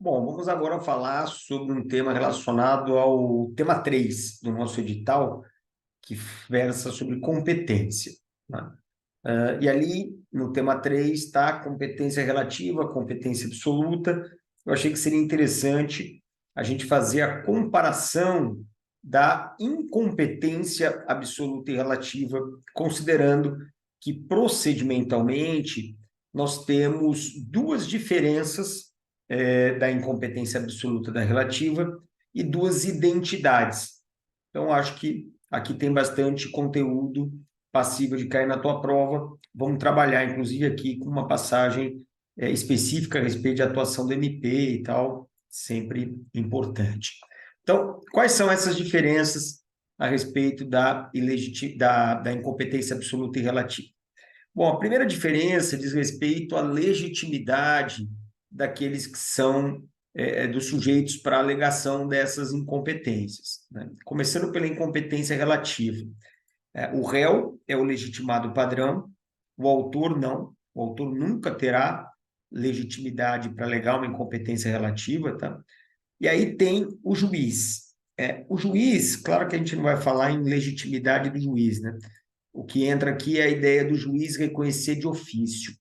Bom, vamos agora falar sobre um tema relacionado ao tema 3 do nosso edital, que versa sobre competência, né? E ali, no tema 3 está competência relativa, competência absoluta. Eu achei que seria interessante a gente fazer a comparação da incompetência absoluta e relativa, considerando que procedimentalmente nós temos duas diferenças da incompetência absoluta da relativa e duas identidades. Então, acho que aqui tem bastante conteúdo passível de cair na tua prova. Vamos trabalhar, inclusive, aqui com uma passagem específica a respeito de atuação do MP e tal, sempre importante. Então, quais são essas diferenças a respeito da incompetência absoluta e relativa? Bom, a primeira diferença diz respeito à legitimidade daqueles que são dos sujeitos para alegação dessas incompetências, né? Começando pela incompetência relativa. O réu é o legitimado padrão, o autor não. O autor nunca terá legitimidade para alegar uma incompetência relativa, tá? E aí tem o juiz. O juiz, claro que a gente não vai falar em legitimidade do juiz, né? O que entra aqui é a ideia do juiz reconhecer de ofício.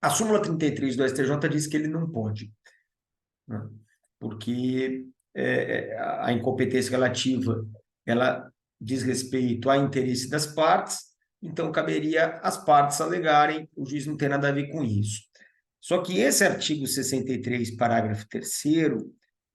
A súmula 33 do STJ diz que ele não pode, né? Porque a incompetência relativa ela diz respeito a interesse das partes, então caberia às partes alegarem, o juiz não tem nada a ver com isso. Só que esse artigo 63, parágrafo 3º,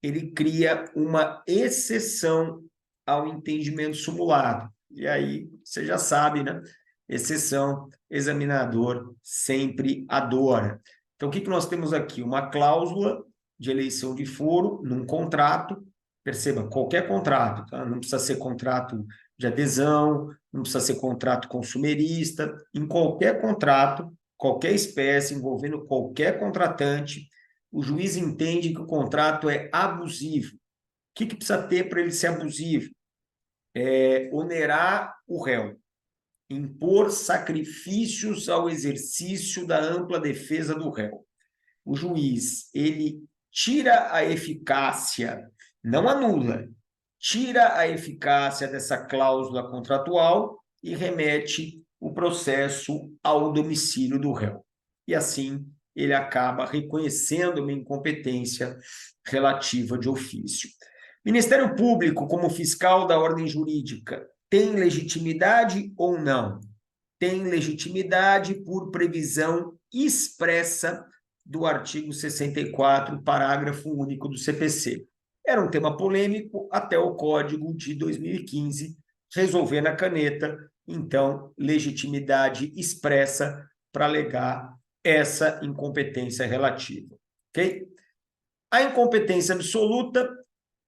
ele cria uma exceção ao entendimento simulado. E aí, você já sabe, né? Exceção, examinador sempre adora. Então, o que nós temos aqui? Uma cláusula de eleição de foro num contrato. Perceba, qualquer contrato, tá? Não precisa ser contrato de adesão, não precisa ser contrato consumerista. Em qualquer contrato, qualquer espécie envolvendo qualquer contratante, o juiz entende que o contrato é abusivo. O que precisa ter para ele ser abusivo? Onerar o réu, impor sacrifícios ao exercício da ampla defesa do réu. O juiz, ele tira a eficácia, não anula, tira a eficácia dessa cláusula contratual e remete o processo ao domicílio do réu. E assim ele acaba reconhecendo uma incompetência relativa de ofício. Ministério Público, como fiscal da ordem jurídica, tem legitimidade ou não? Tem legitimidade por previsão expressa do artigo 64, parágrafo único do CPC. Era um tema polêmico até o Código de 2015 resolver na caneta, então, legitimidade expressa para alegar essa incompetência relativa, ok? A incompetência absoluta,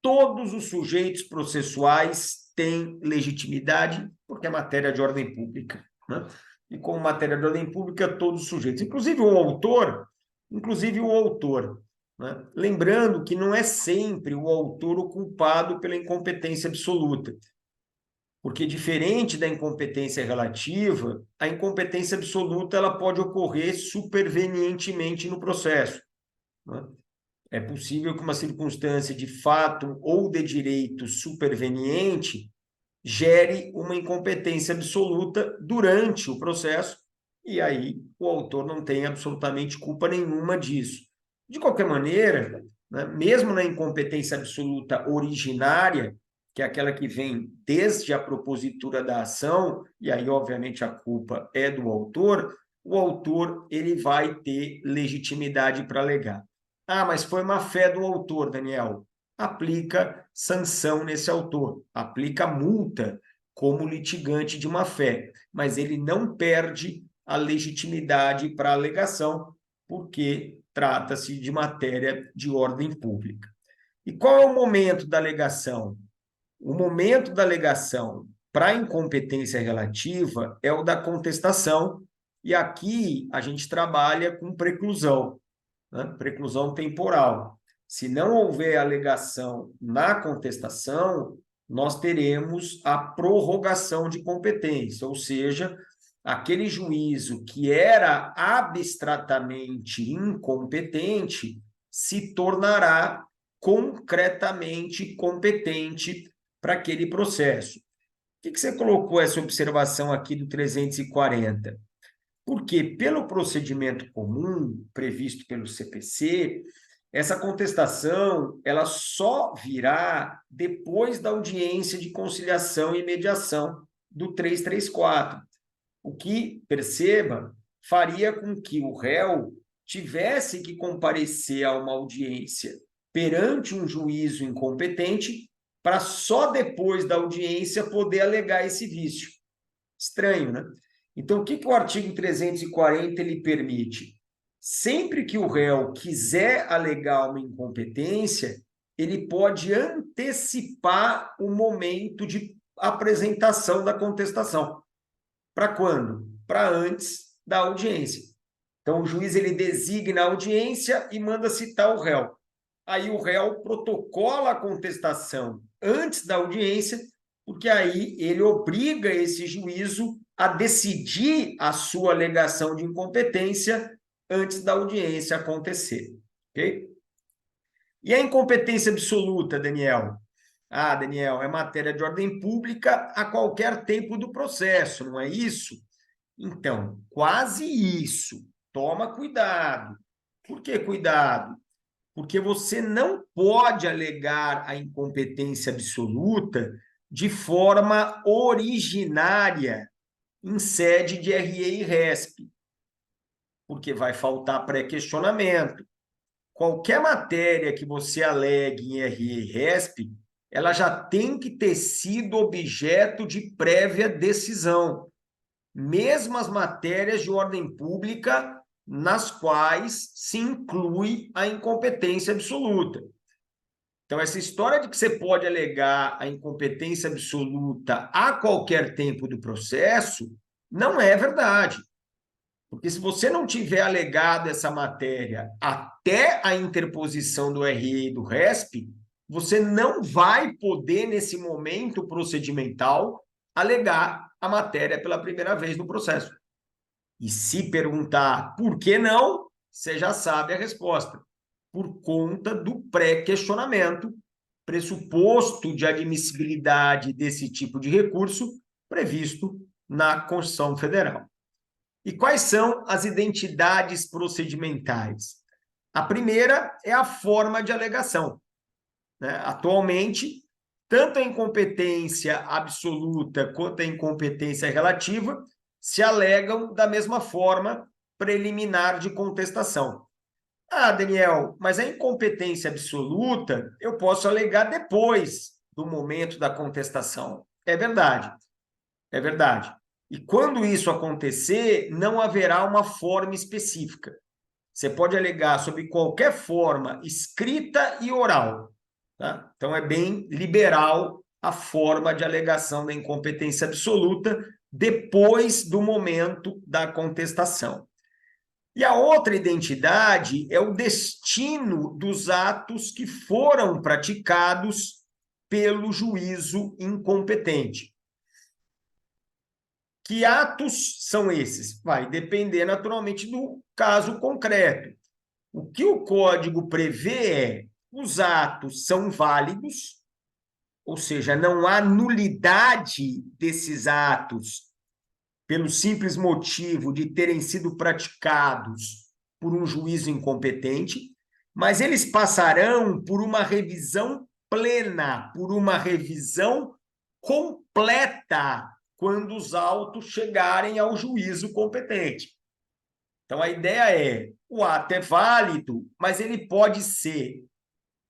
todos os sujeitos processuais têm legitimidade, porque é matéria de ordem pública, né? E como matéria de ordem pública, todos os sujeitos, inclusive o autor, né? Lembrando que não é sempre o autor o culpado pela incompetência absoluta, porque diferente da incompetência relativa, a incompetência absoluta ela pode ocorrer supervenientemente no processo, né? É possível que uma circunstância de fato ou de direito superveniente gere uma incompetência absoluta durante o processo, e aí o autor não tem absolutamente culpa nenhuma disso. De qualquer maneira, né, mesmo na incompetência absoluta originária, que é aquela que vem desde a propositura da ação, e aí, obviamente, a culpa é do autor, o autor ele vai ter legitimidade para alegar. Ah, mas foi má fé do autor, Daniel. Aplica sanção nesse autor, aplica multa como litigante de má fé, mas ele não perde a legitimidade para a alegação, porque trata-se de matéria de ordem pública. E qual é o momento da alegação? O momento da alegação para incompetência relativa é o da contestação, e aqui a gente trabalha com preclusão, né? Preclusão temporal. Se não houver alegação na contestação, nós teremos a prorrogação de competência, ou seja, aquele juízo que era abstratamente incompetente se tornará concretamente competente para aquele processo. Por que você colocou essa observação aqui do 340? Porque, pelo procedimento comum previsto pelo CPC, essa contestação ela só virá depois da audiência de conciliação e mediação do 334. O que, perceba, faria com que o réu tivesse que comparecer a uma audiência perante um juízo incompetente para só depois da audiência poder alegar esse vício. Estranho, né? Então, o que o artigo 340 ele permite? Sempre que o réu quiser alegar uma incompetência, ele pode antecipar o momento de apresentação da contestação. Para quando? Para antes da audiência. Então, o juiz ele designa a audiência e manda citar o réu. Aí o réu protocola a contestação antes da audiência, porque aí ele obriga esse juízo a decidir a sua alegação de incompetência antes da audiência acontecer. Ok? E a incompetência absoluta, Daniel? Ah, Daniel, é matéria de ordem pública a qualquer tempo do processo, não é isso? Então, quase isso. Toma cuidado. Por que cuidado? Porque você não pode alegar a incompetência absoluta de forma originária em sede de RE e RESP, porque vai faltar pré-questionamento. Qualquer matéria que você alegue em RE e RESP, ela já tem que ter sido objeto de prévia decisão. Mesmo as matérias de ordem pública nas quais se inclui a incompetência absoluta. Então, essa história de que você pode alegar a incompetência absoluta a qualquer tempo do processo não é verdade. Porque se você não tiver alegado essa matéria até a interposição do RE e do RESP, você não vai poder, nesse momento procedimental, alegar a matéria pela primeira vez no processo. E se perguntar por que não, você já sabe a resposta. Por conta do pré-questionamento, pressuposto de admissibilidade desse tipo de recurso previsto na Constituição Federal. E quais são as identidades procedimentais? A primeira é a forma de alegação. Atualmente, tanto a incompetência absoluta quanto a incompetência relativa se alegam da mesma forma preliminar de contestação. Ah, Daniel, mas a incompetência absoluta eu posso alegar depois do momento da contestação. É verdade, é verdade. E quando isso acontecer, não haverá uma forma específica. Você pode alegar sob qualquer forma, escrita e oral. Tá? Então, é bem liberal a forma de alegação da incompetência absoluta depois do momento da contestação. E a outra identidade é o destino dos atos que foram praticados pelo juízo incompetente. Que atos são esses? Vai depender naturalmente do caso concreto. O que o código prevê é os atos são válidos, ou seja, não há nulidade desses atos pelo simples motivo de terem sido praticados por um juízo incompetente, mas eles passarão por uma revisão plena, por uma revisão completa, quando os autos chegarem ao juízo competente. Então, a ideia é, o ato é válido, mas ele pode ser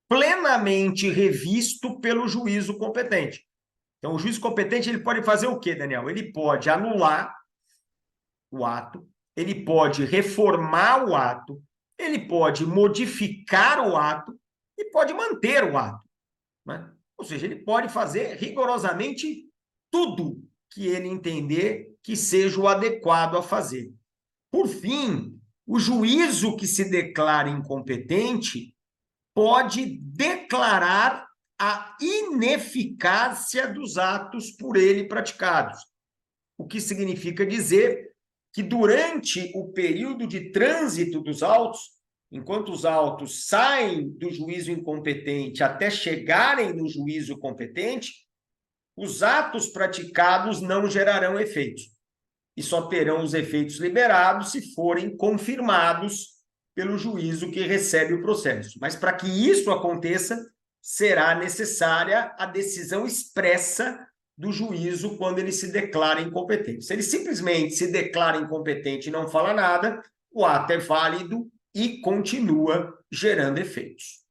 plenamente revisto pelo juízo competente. Então, o juiz competente ele pode fazer o quê, Daniel? Ele pode anular o ato, ele pode reformar o ato, ele pode modificar o ato e pode manter o ato. Né? Ou seja, ele pode fazer rigorosamente tudo que ele entender que seja o adequado a fazer. Por fim, o juízo que se declara incompetente pode declarar a ineficácia dos atos por ele praticados. O que significa dizer que durante o período de trânsito dos autos, enquanto os autos saem do juízo incompetente até chegarem no juízo competente, os atos praticados não gerarão efeitos e só terão os efeitos liberados se forem confirmados pelo juízo que recebe o processo. Mas para que isso aconteça, será necessária a decisão expressa do juízo quando ele se declara incompetente. Se ele simplesmente se declara incompetente e não fala nada, o ato é válido e continua gerando efeitos.